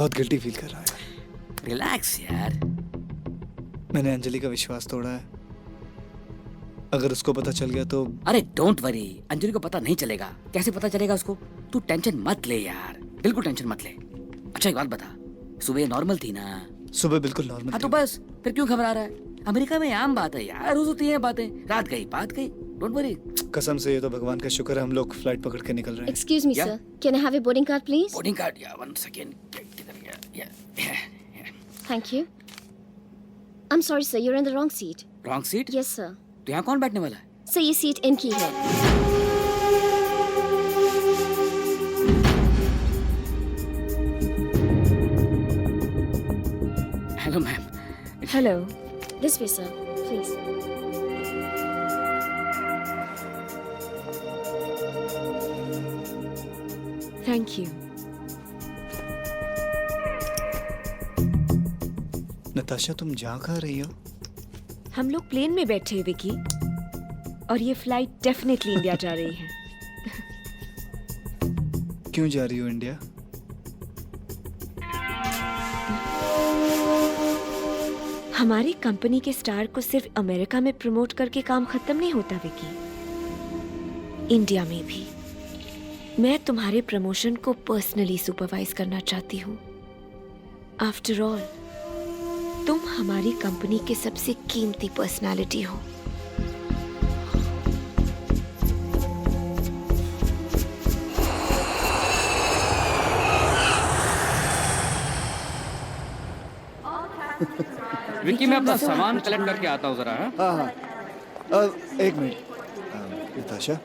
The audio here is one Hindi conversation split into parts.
बहुत गिल्टी फील कर रहा है। रिलैक्स यार। मैंने अंजलि का विश्वास तोड़ा है। अगर उसको पता चल गया तो। अरे डोंट वरी, अंजलि को पता नहीं चलेगा। कैसे पता चलेगा उसको? तू टेंशन मत ले यार, बिल्कुल टेंशन मत ले। अच्छा एक बात बता, सुबह नॉर्मल थी ना? सुबह बिल्कुल नॉर्मल हाँ तो बस, फिर क्यों घबरा रहा है? अमेरिका में आम बात है यार, रोज होती है बातें। रात गई बात गई, डोंट वरी। कसम से ये तो भगवान का शुक्र है हम लोग फ्लाइट पकड़ के निकल रहे हैं। Excuse me, Yeah? sir. Can I have your boarding card, please? Boarding card या 1 सेकंड, किधर गया? या Thank you. I'm sorry, sir. You're in the wrong seat. Wrong seat? Yes, sir. तो यहाँ कौन बैठने वाला है? Sir, ये सीट इनकी है। Hello ma'am. Hello. This way, sir. Please. Thank you. Natasha तुम जा कहाँ रही हो? हम लोग प्लेन में बैठे हैं विकी, और ये फ्लाइट डेफिनेटली इंडिया जा रही है। क्यों जा रही हो इंडिया? हमारी कंपनी के स्टार को सिर्फ अमेरिका में प्रमोट करके काम खत्म नहीं होता विकी, इंडिया में भी। मैं तुम्हारे प्रमोशन को पर्सनली सुपरवाइज करना चाहती हूँ। आफ्टर ऑल तुम हमारी कंपनी के सबसे कीमती पर्सनालिटी हो। विक्की मैं अपना सामान कलेक्ट करके आता हूँ जरा। हाँ। एक मिनट। नताशा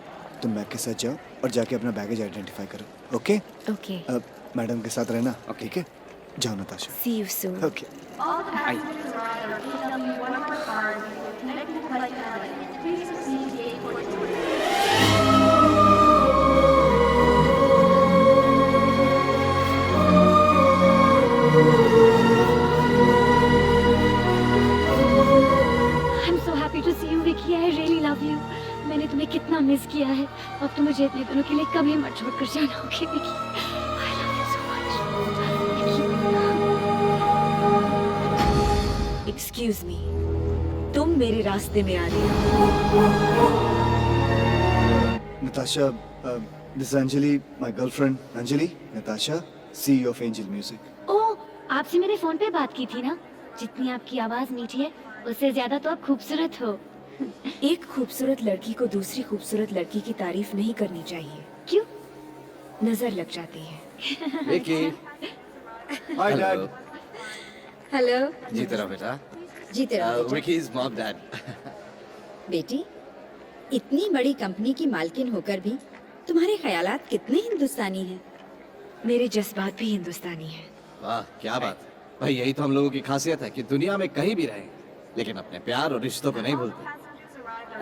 तुम बैग के साथ जाओ और जाके अपना बैगेज आइडेंटिफाई करो। ओके? ओके, मैडम के साथ रहना। ठीक है? जाओ Natasha. See you soon. Okay. I'm so happy to see you, Vicky. I really love you. मैंने तुम्हें कितना मिस किया है। अब तो मुझे अपने दोनों के लिए कभी मत छोड़कर जाना, okay Vicky? I love you so much. Excuse me, तुम मेरे रास्ते में आ रही हो। Natasha, this is Anjali, my girlfriend. Anjali, Natasha, CEO of Angel Music. ओह, आपसे मैंने फोन पे बात की थी ना? जितनी आपकी आवाज मीठी है, उससे ज्यादा तो आप खूबसूरत हो। एक खूबसूरत लड़की को दूसरी खूबसूरत लड़की की तारीफ नहीं करनी चाहिए। क्यों? नजर लग जाती है। विकी। Hi, Dad. हेलो। जीते रहो बेटा। जीते रहो बेटा। विकी's mom dad. बेटी, इतनी बड़ी कंपनी की मालकिन होकर भी तुम्हारे ख्यालात कितने हिंदुस्तानी हैं। मेरे जज्बात भी हिंदुस्तानी हैं। वाह क्या बात। भाई यही तो हम लोगों की खासियत है कि दुनिया में कहीं भी रहें लेकिन अपने प्यार और रिश्तों को नहीं भूलते।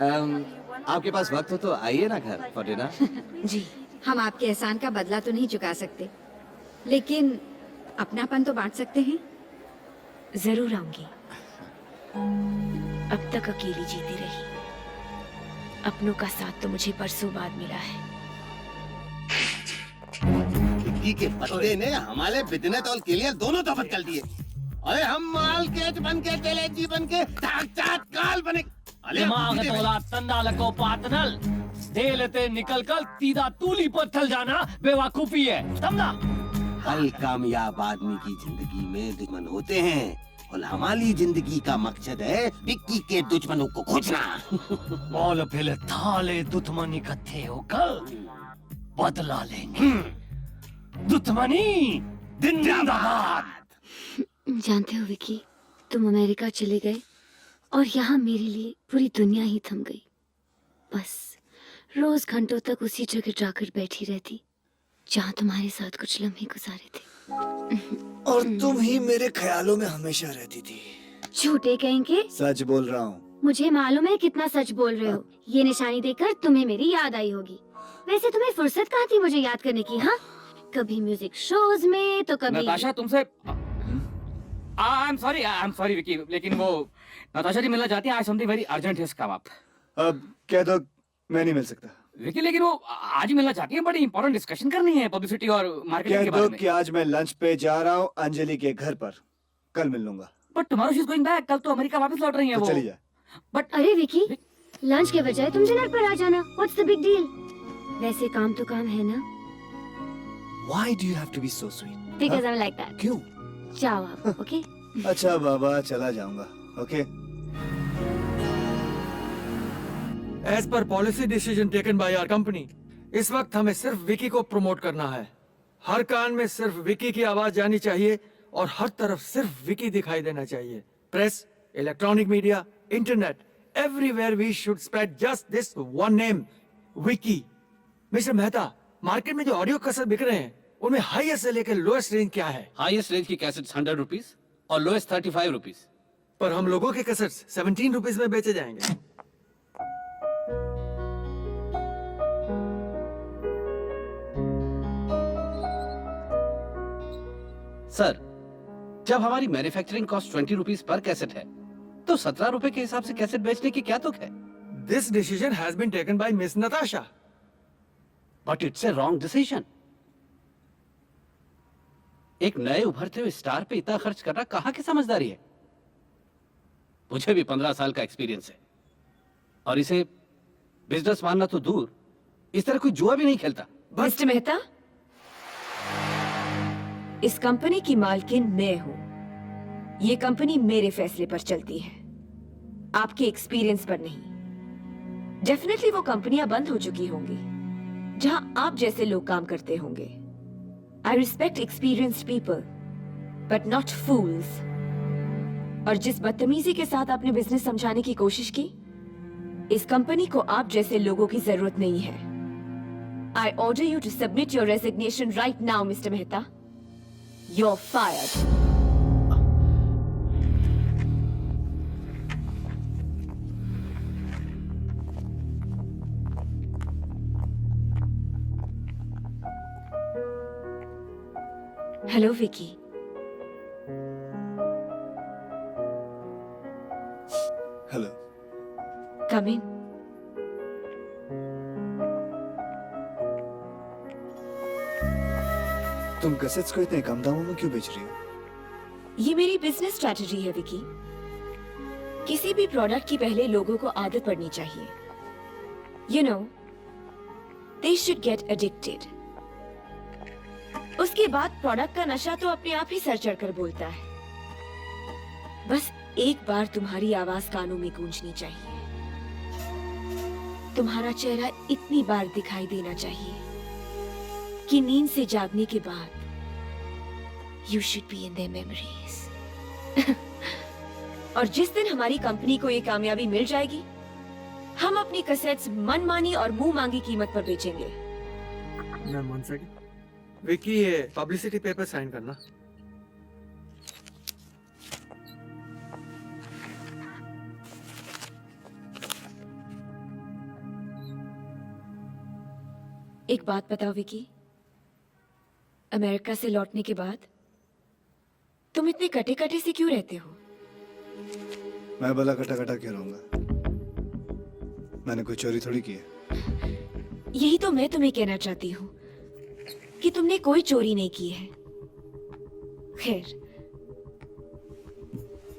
आपके पास वक्त हो तो आइए ना घर फॉर डिनर। जी, हम आपके एहसान का बदला तो नहीं चुका सकते, लेकिन अपनापन तो बांट सकते हैं। जरूर आऊंगी। अब तक अकेली जीती रही, अपनों का साथ तो मुझे परसों बाद मिला है। विक्की के बदले ने हमारे बिजनेस और क्लियर दोनों तो बदल दिए। अरे हम माल केच बन के चले जीवन के साक्षात काल बने। दिमाग तोला तंदाल को पातनल देलते निकल कर तीदा तूली पर थल जाना बेवकूफी है, समझा? हर कामयाब आदमी की जिंदगी में दुश्मन होते हैं और हमारी जिंदगी का मकसद है विक्की के दुश्मनों को खोजना। और फिर थाले दुश्मन इकट्ठे होकर बदला लेंगे। दुश्मनी जिंदाबाद। जानते हो विकी, तुम अमेरिका चले गए और यहाँ मेरे लिए पूरी दुनिया ही थम गई। बस रोज घंटों तक उसी जगह जाकर बैठी रहती जहाँ तुम्हारे साथ कुछ लम्हे गुजारे थे। और तुम ही मेरे ख्यालों में हमेशा रहती थी। झूठे कहेंगे? सच बोल रहा हूँ। मुझे मालूम है कितना सच बोल रहे हो। ये निशानी देखकर तुम्हें मेरी याद आई होगी। वैसे तुम्हें फुर्सत कहाँ थी मुझे याद करने की? हाँ, कभी म्यूजिक शोज में तो कभी। नताशा तुमसे आई एम सॉरी विकी, लेकिन वो नताशा जी मिलना चाहती हैं। आज समथिंग वेरी अर्जेंट है इसका। आप अब कह दो मैं नहीं मिल सकता। विकी लेकिन वो आज ही मिलना चाहती है, बड़ी इंपॉर्टेंट डिस्कशन करनी है पब्लिसिटी और मार्केटिंग के कह बारे दो में। कि आज मैं लंच पे जा रहा हूँ अंजलि के घर पर, कल मिल लूंगा। But tomorrow she is going back, कल तो अमेरिका वापस लौट रही है तो वो। चली जा। बट अरे विकी, लंच के बजाय तुम डिनर पर आ जाना। What's the big deal? वैसे काम तो काम है ना। Why do you have to be so sweet? Because I'm like that. क्यों? जाओ आप, ओके? अच्छा बाबा, चला जाऊंगा। Okay. As per policy decision taken by our company, इस वक्त हमें सिर्फ विकी को प्रमोट करना है। हर कान में सिर्फ विकी की आवाज जानी चाहिए और हर तरफ सिर्फ विकी दिखाई देना चाहिए। Press, electronic media, internet, everywhere we should spread just this one name, Vicky. Mister Mehta, market में जो ऑडियो कैसेट बिक रहे हैं उनमें हाईएस्ट से लेकर लोएस्ट रेंज क्या है? हाईएस्ट रेंज की कैसेट्स 100 रुपीज और लोएस्ट 35 रुपीज। पर हम लोगों के कैसेट्स 17 रुपीज में बेचे जाएंगे। सर, जब हमारी manufacturing cost 20 rupees per cassette है, तो 17 रुपए के हिसाब से कैसेट बेचने की क्या तुक है? This decision has been taken by Miss Natasha. But it's a wrong decision. एक नए उभरते हुए स्टार पे इतना खर्च करना कहाँ की समझदारी है? मुझे भी 15 साल का एक्सपीरियंस है और इसे बिजनेस मानना तो दूर, इस तरह कोई जुआ भी नहीं खेलता। मिस्टर मेहता, इस कंपनी की मालकिन मैं हूं। ये कंपनी मेरे फैसले पर चलती है, आपके एक्सपीरियंस पर नहीं। डेफिनेटली वो कंपनियां बंद हो चुकी होंगी जहां आप जैसे लोग काम करते होंगे। I respect experienced people but not fools. और जिस बदतमीजी के साथ आपने बिजनेस समझाने की कोशिश की, इस कंपनी को आप जैसे लोगों की जरूरत नहीं है। I order you to submit your resignation right now mister Mehta. You're fired. Hello, Vicky. Hello. Come in. तुम कैसेट्स को इतने कम दामों में क्यों बेच रही हो? ये मेरी बिजनेस स्ट्रैटेजी है विकी। किसी भी प्रोडक्ट की पहले लोगों को आदत पड़नी चाहिए। You know, they should get addicted. उसके बाद प्रोडक्ट का नशा तो अपने आप ही सर चढ़कर बोलता है। बस एक बार तुम्हारी आवाज कानों में गूंजनी चाहिए। तुम्हारा चेहरा इतनी बार दिखाई देना चाहिए कि नींद से जागने के बाद You should be in their memories. और जिस दिन हमारी कंपनी को ये कामयाबी मिल जाएगी, हम अपनी कैसेट्स मनमानी और मुंह मांगी कीमत पर बेचेंगे। Ma'am one second. विकी, ये पब्लिसिटी पेपर साइन करना। एक बात बताओ विकी, अमेरिका से लौटने के बाद तुम इतने कटे कटे से क्यों रहते हो? मैं भला कटा कटा क्यों रहूंगा? मैंने कोई चोरी थोड़ी की है। यही तो मैं तुम्हें कहना चाहती हूँ कि तुमने कोई चोरी नहीं की है। खैर,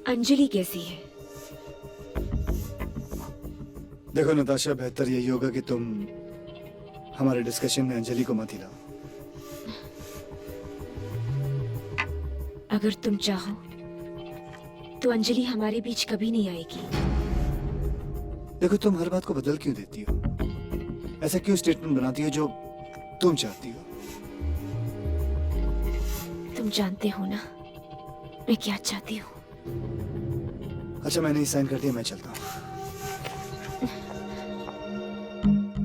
अंजलि कैसी है? देखो नताशा, बेहतर यही होगा कि तुम हमारे डिस्कशन में अंजलि को मत हिलाओ। अगर तुम चाहो तो अंजलि हमारे बीच कभी नहीं आएगी। देखो, तुम हर बात को बदल क्यों देती हो? ऐसा क्यों स्टेटमेंट बनाती हो जो तुम चाहती हो? तुम जानते हो ना मैं क्या चाहती हूँ। अच्छा, मैंने ही साइन कर दिया, मैं चलता हूँ।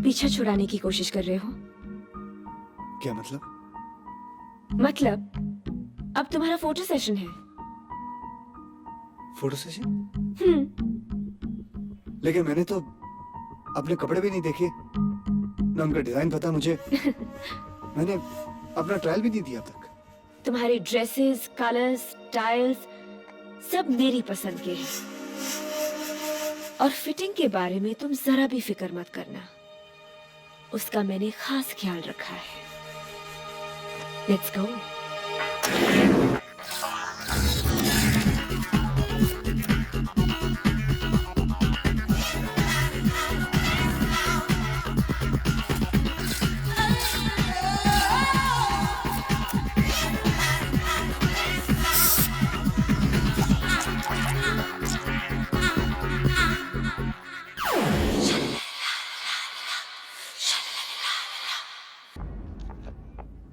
पीछा छुड़ाने की कोशिश कर रहे हो? क्या मतलब? मतलब अब तुम्हारा फोटो सेशन है। Photo session? लेकिन मैंने तो अपने कपड़े भी नहीं देखे, ना उनका डिजाइन पता मुझे। मैंने अपना ट्रायल भी नहीं दिया अब तक। तुम्हारे ड्रेसेस, कलर्स, स्टाइल्स सब मेरी पसंद के हैं। और फिटिंग के बारे में तुम जरा भी फिक्र मत करना। उसका मैंने खास ख्याल रखा है। Let's go.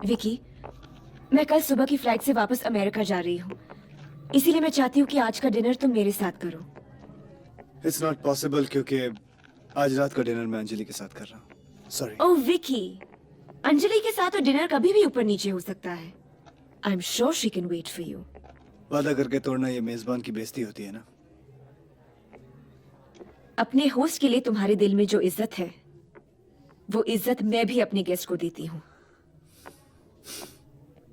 विकी, मैं कल सुबह की फ्लाइट से वापस अमेरिका जा रही हूँ, इसीलिए मैं चाहती हूँ कि आज का डिनर तुम मेरे साथ करो। इट्स नॉट पॉसिबल क्योंकि आज रात का डिनर मैं अंजलि के साथ कर रहा हूँ। सॉरी। ओह विकी, अंजलि के साथ तो डिनर कभी भी ऊपर नीचे हो सकता है। I am sure she can wait for you. वादा करके तोड़ना ये मेजबान की बेइज्जती होती है ना। अपने होस्ट के लिए तुम्हारे दिल में जो इज्जत है, वो इज्जत मैं भी अपने गेस्ट को देती हूँ।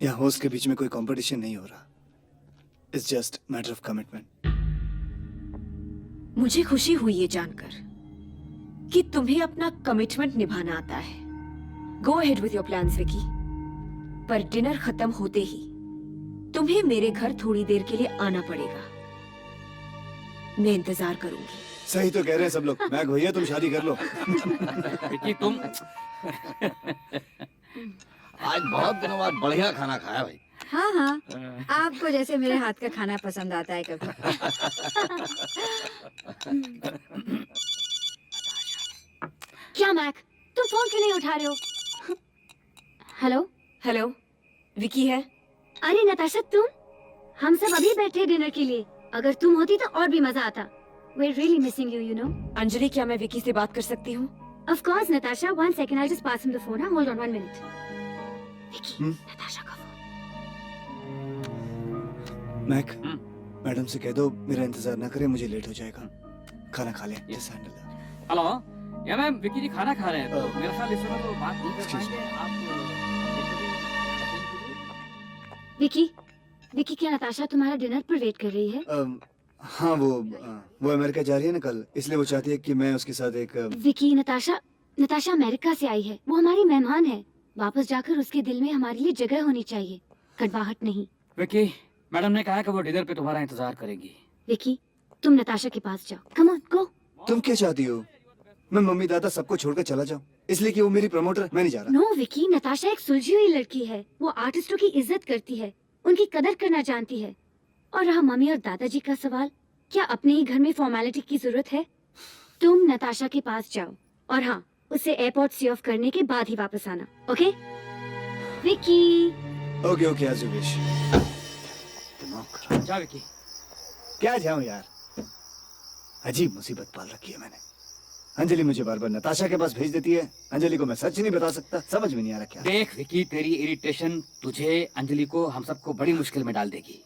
यहाँ होस्ट के बीच में कोई कंपटीशन नहीं हो रहा। It's just matter of commitment. मुझे खुशी हुई ये जानकर कि तुम्हें अपना कमिटमेंट निभाना आता है। Go ahead with your plans Vicky, पर डिनर खत्म होते ही तुम्हें मेरे घर थोड़ी देर के लिए आना पड़ेगा। मैं इंतजार करूंगी। सही तो कह रहे हैं सब लोग। मैक भैया तुम शादी कर लो। विकी तुम आज बहुत दिनों बाद बढ़िया खाना खाया भाई। हाँ हाँ, आपको जैसे मेरे हाथ का खाना पसंद आता है कभी। क्या मैक, तुम फोन क्यों नहीं उठा रहे हो? हेलो हेलो, विकी है? अरे नताशा, तुम? हम सब अभी बैठे डिनर के लिए। अगर तुम होती तो और भी मजा आता। We're really missing you, you know. Anjali, क्या मैं विकी से बात कर सकती हूँ? Of course, Natasha. 1 second, I'll just pass him the phone. Huh? Hold on 1 minute. Vicky, Natasha का फोन। मैक, मैडम से कह दो मेरा इंतजार ना करे, मुझे लेट हो जाएगा। खाना खा ले। Just handle that. हेलो, या मैम विकी जी खाना खा रहे हैं, तो मेरे ख्याल इस समय तो बात नहीं कर Excuse पाएंगे आप। विकी, क्या नताशा तुम्हारा डिनर पर वेट कर रही है? हाँ, वो अमेरिका जा रही है ना कल, इसलिए वो चाहती है कि मैं उसके साथ एक विकी, नताशा अमेरिका से आई है। वो हमारी मेहमान है। वापस जाकर उसके दिल में हमारे लिए जगह होनी चाहिए, कड़वाहट नहीं। विकी, मैडम ने कहा कि वो डिनर पे तुम्हारा इंतजार करेगी। विकी, तुम नताशा के पास जाओ। कम ऑन, गो। तुम क्या चाहती हो? मैं मम्मी दादा सबको छोड़कर चला जाऊं, इसलिए कि वो मेरी प्रमोटर? मैं नहीं जा रहा। नो विकी, नताशा एक सुलझी हुई लड़की है। वो आर्टिस्टों की इज्जत करती है, उनकी कदर करना जानती है। और रहा मम्मी और दादाजी का सवाल, क्या अपने ही घर में फॉर्मेलिटी की जरूरत है? तुम नताशा के पास जाओ, और हाँ, उसे एयरपोर्ट सी ऑफ करने के बाद ही वापस आना। Okay Vicky? Okay, as you wish. जा विकी। क्या जाऊं यार, अजीब मुसीबत पाल रखी है मैंने। अंजलि मुझे बार बार नताशा के पास भेज देती है। अंजलि को मैं सच नहीं बता सकता, समझ में नहीं आ रहा क्या। देख विकी, तेरी इरिटेशन तुझे, अंजलि को, हम सबको बड़ी मुश्किल में डाल देगी।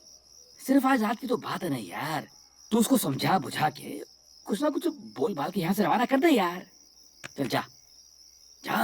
सिर्फ आज रात की तो बात है ना यार, तू उसको समझा बुझा के कुछ ना कुछ बोल बाल के यहाँ से रवाना कर दे यार। चल जा जा।